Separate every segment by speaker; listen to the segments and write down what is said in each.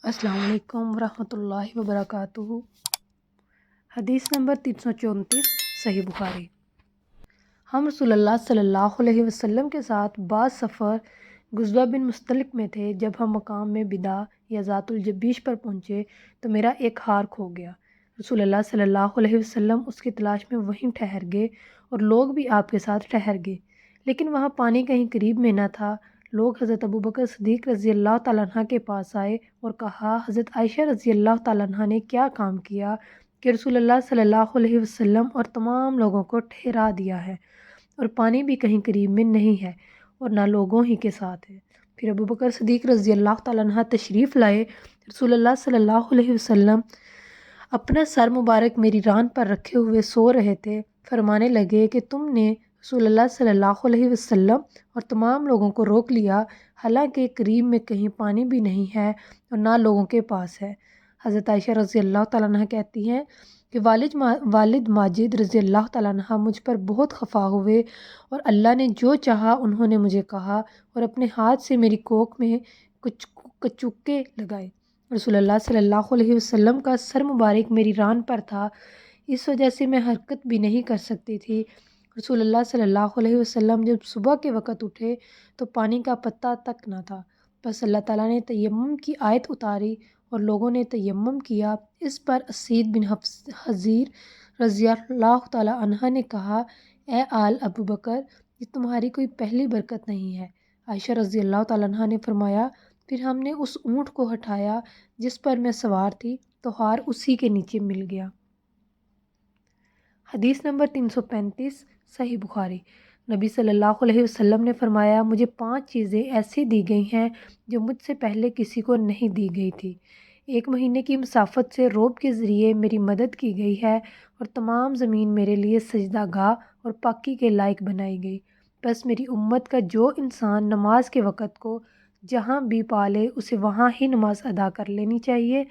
Speaker 1: السلام علیکم ورحمۃ اللہ وبرکاتہ۔ حدیث نمبر 334 صحیح بخاری۔ ہم رسول اللہ صلی اللہ علیہ وسلم کے ساتھ بعض سفر غزوہ بن مستلق میں تھے۔ جب ہم مقام میں بدا یا ذات الجبیش پر پہنچے تو میرا ایک ہار کھو گیا۔ رسول اللہ صلی اللہ علیہ وسلم اس کی تلاش میں وہیں ٹھہر گئے اور لوگ بھی آپ کے ساتھ ٹھہر گئے، لیکن وہاں پانی کہیں قریب میں نہ تھا۔ لوگ حضرت ابوبکر صدیق رضی اللہ تعالیٰ عنہ کے پاس آئے اور کہا، حضرت عائشہ رضی اللہ تعالیٰ عنہ نے کیا کام کیا کہ رسول اللہ صلی اللہ علیہ وسلم اور تمام لوگوں کو ٹھہرا دیا ہے، اور پانی بھی کہیں قریب میں نہیں ہے اور نہ لوگوں ہی کے ساتھ ہے۔ پھر ابوبکر صدیق رضی اللہ تعالیٰ عنہ تشریف لائے۔ رسول اللہ صلی اللہ علیہ وسلم اپنا سر مبارک میری ران پر رکھے ہوئے سو رہے تھے۔ فرمانے لگے کہ تم نے رسول اللہ صلی اللہ علیہ وسلم اور تمام لوگوں کو روک لیا، حالانکہ قریب میں کہیں پانی بھی نہیں ہے اور نہ لوگوں کے پاس ہے۔ حضرت عائشہ رضی اللہ تعالیٰ عنہ کہتی ہیں کہ والد ماجد رضی اللہ تعالیٰ عنہ مجھ پر بہت خفا ہوئے، اور اللہ نے جو چاہا انہوں نے مجھے کہا اور اپنے ہاتھ سے میری کوکھ میں کچھ کچوکے لگائے۔ رسول اللہ صلی اللہ علیہ وسلم کا سر مبارک میری ران پر تھا، اس وجہ سے میں حرکت بھی نہیں کر سکتی تھی۔ رسول اللہ صلی اللہ علیہ وسلم جب صبح کے وقت اٹھے تو پانی کا پتہ تک نہ تھا، بس اللہ تعالیٰ نے تیمم کی آیت اتاری اور لوگوں نے تیمم کیا۔ اس پر اسید بن حضیر رضی اللہ تعالیٰ عنہ نے کہا، اے آل ابو بکر، یہ تمہاری کوئی پہلی برکت نہیں ہے۔ عائشہ رضی اللہ تعالیٰ عنہ نے فرمایا، پھر ہم نے اس اونٹ کو ہٹایا جس پر میں سوار تھی تو ہار اسی کے نیچے مل گیا۔ حدیث نمبر 335 صحیح بخاری۔ نبی صلی اللہ علیہ وسلم نے فرمایا، مجھے 5 چیزیں ایسی دی گئی ہیں جو مجھ سے پہلے کسی کو نہیں دی گئی تھی۔ 1 مہینے کی مسافت سے روب کے ذریعے میری مدد کی گئی ہے، اور تمام زمین میرے لیے سجدہ گاہ اور پاکی کے لائق بنائی گئی۔ بس میری امت کا جو انسان نماز کے وقت کو جہاں بھی پالے اسے وہاں ہی نماز ادا کر لینی چاہیے،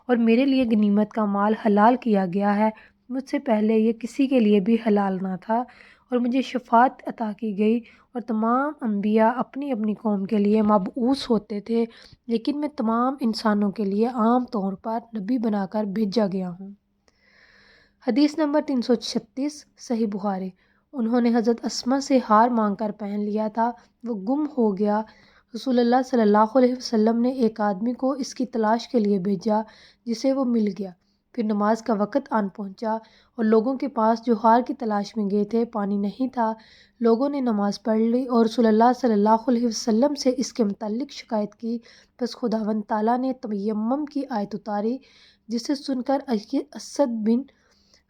Speaker 1: اور میرے لیے غنیمت کا مال حلال کیا گیا ہے، مجھ سے پہلے یہ کسی کے لیے بھی حلال نہ تھا، اور مجھے شفاعت عطا کی گئی، اور تمام انبیاء اپنی اپنی قوم کے لیے مبعوث ہوتے تھے، لیکن میں تمام انسانوں کے لیے عام طور پر نبی بنا کر بھیجا گیا ہوں۔ حدیث نمبر 336 صحیح بخاری۔ انہوں نے حضرت اسما سے ہار مانگ کر پہن لیا تھا، وہ گم ہو گیا۔ رسول اللہ صلی اللہ علیہ وسلم نے ایک آدمی کو اس کی تلاش کے لیے بھیجا، جسے وہ مل گیا۔ پھر نماز کا وقت آن پہنچا اور لوگوں کے پاس جو ہار کی تلاش میں گئے تھے پانی نہیں تھا۔ لوگوں نے نماز پڑھ لی اور رسول اللہ صلی اللہ علیہ وسلم سے اس کے متعلق شکایت کی، بس خداوند تعالیٰ نے تیمم کی آیت اتاری، جسے سن کر اسد بن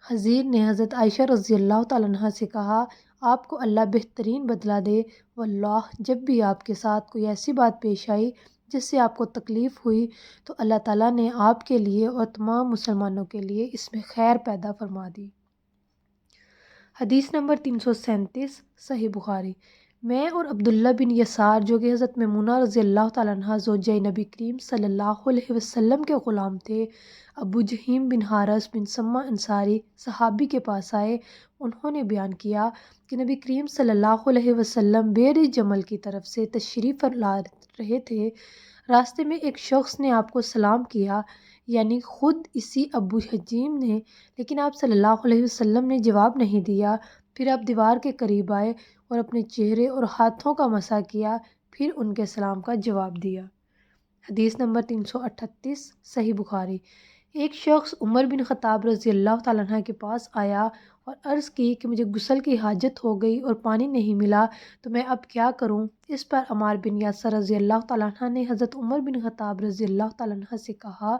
Speaker 1: حضیر نے حضرت عائشہ رضی اللہ تعالیٰ عنہ سے کہا، آپ کو اللہ بہترین بدلہ دے، واللہ جب بھی آپ کے ساتھ کوئی ایسی بات پیش آئی جس سے آپ کو تکلیف ہوئی تو اللہ تعالیٰ نے آپ کے لیے اور تمام مسلمانوں کے لیے اس میں خیر پیدا فرما دی۔ حدیث نمبر 337 صحیح بخاری۔ میں اور عبداللہ بن یسار جو کہ حضرت میمونہ رضی اللہ تعالیٰ عنہ زوجہ نبی کریم صلی اللہ علیہ وسلم کے غلام تھے، ابو جہیم بن حارث بن سمہ انصاری صحابی کے پاس آئے۔ انہوں نے بیان کیا کہ نبی کریم صلی اللہ علیہ وسلم بئر جمل کی طرف سے تشریف لا رہے تھے۔ راستے میں ایک شخص نے آپ کو سلام کیا، یعنی خود اسی ابو حجیم نے، لیکن آپ صلی اللہ علیہ وسلم نے جواب نہیں دیا۔ پھر آپ دیوار کے قریب آئے اور اپنے چہرے اور ہاتھوں کا مسح کیا، پھر ان کے سلام کا جواب دیا۔ حدیث نمبر 338 صحیح بخاری۔ ایک شخص عمر بن خطاب رضی اللہ تعالیٰ عنہ کے پاس آیا اور عرض کی کہ مجھے غسل کی حاجت ہو گئی اور پانی نہیں ملا، تو میں اب کیا کروں؟ اس پر عمار بن یاسر رضی اللہ تعالیٰ عنہ نے حضرت عمر بن خطاب رضی اللہ تعالیٰ عنہ سے کہا،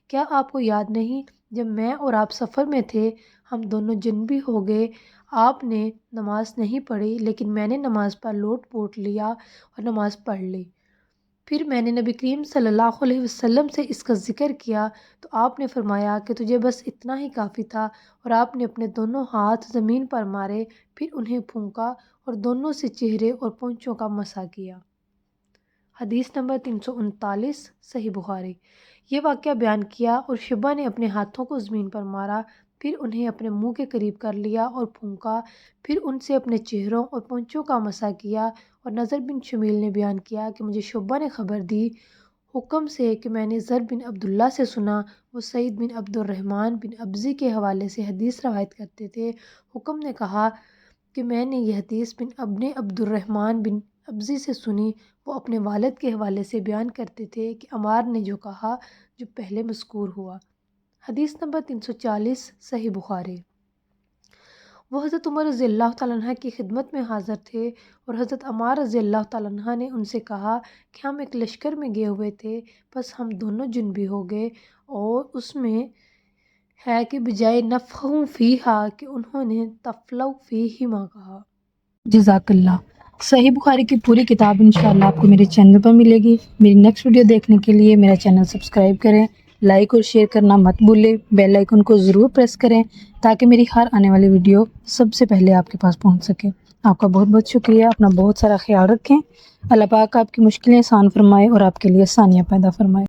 Speaker 1: کیا آپ کو یاد نہیں جب میں اور آپ سفر میں تھے، ہم دونوں جنبی ہو گئے، آپ نے نماز نہیں پڑھی لیکن میں نے نماز پر لوٹ پوٹ لیا اور نماز پڑھ لی۔ پھر میں نے نبی کریم صلی اللہ علیہ وسلم سے اس کا ذکر کیا تو آپ نے فرمایا کہ تجھے بس اتنا ہی کافی تھا، اور آپ نے اپنے دونوں ہاتھ زمین پر مارے، پھر انہیں پھونکا اور دونوں سے چہرے اور پونچھوں کا مسح کیا۔ حدیث نمبر 339 صحیح بخاری۔ یہ واقعہ بیان کیا اور شبہ نے اپنے ہاتھوں کو زمین پر مارا، پھر انہیں اپنے منہ کے قریب کر لیا اور پھونکا، پھر ان سے اپنے چہروں اور پونچھوں کا مسح کیا۔ اور نضر بن شمیل نے بیان کیا کہ مجھے شعبہ نے خبر دی، حکم سے کہ میں نے زر بن عبداللہ سے سنا، وہ سعید بن عبد الرحمن بن ابزی کے حوالے سے حدیث روایت کرتے تھے۔ حکم نے کہا کہ میں نے یہ حدیث ابن عبد الرحمن بن ابزی سے سنی، وہ اپنے والد کے حوالے سے بیان کرتے تھے کہ عمار نے جو کہا جو پہلے مذکور ہوا۔ حدیث نمبر 340 صحیح بخاری۔ وہ حضرت عمر رضی اللہ تعالیٰ عنہ کی خدمت میں حاضر تھے اور حضرت عمار رضی اللہ تعالیٰ عنہ نے ان سے کہا کہ ہم ایک لشکر میں گئے ہوئے تھے، بس ہم دونوں جنبی ہو گئے، اور اس میں ہے کہ بجائے نفخوا فیہا کہ انہوں نے تفلوا فیہما کہا۔
Speaker 2: جزاک اللہ۔ صحیح بخاری کی پوری کتاب انشاءاللہ آپ کو میرے چینل پر ملے گی۔ میری نیکسٹ ویڈیو دیکھنے کے لیے میرا چینل سبسکرائب کریں، لائک اور شیئر کرنا مت بھولیں، بیل آئیکن کو ضرور پریس کریں تاکہ میری ہر آنے والی ویڈیو سب سے پہلے آپ کے پاس پہنچ سکے۔ آپ کا بہت بہت شکریہ، اپنا بہت سارا خیال رکھیں۔ اللہ پاک آپ کی مشکلیں آسان فرمائے اور آپ کے لیے آسانیاں پیدا فرمائے۔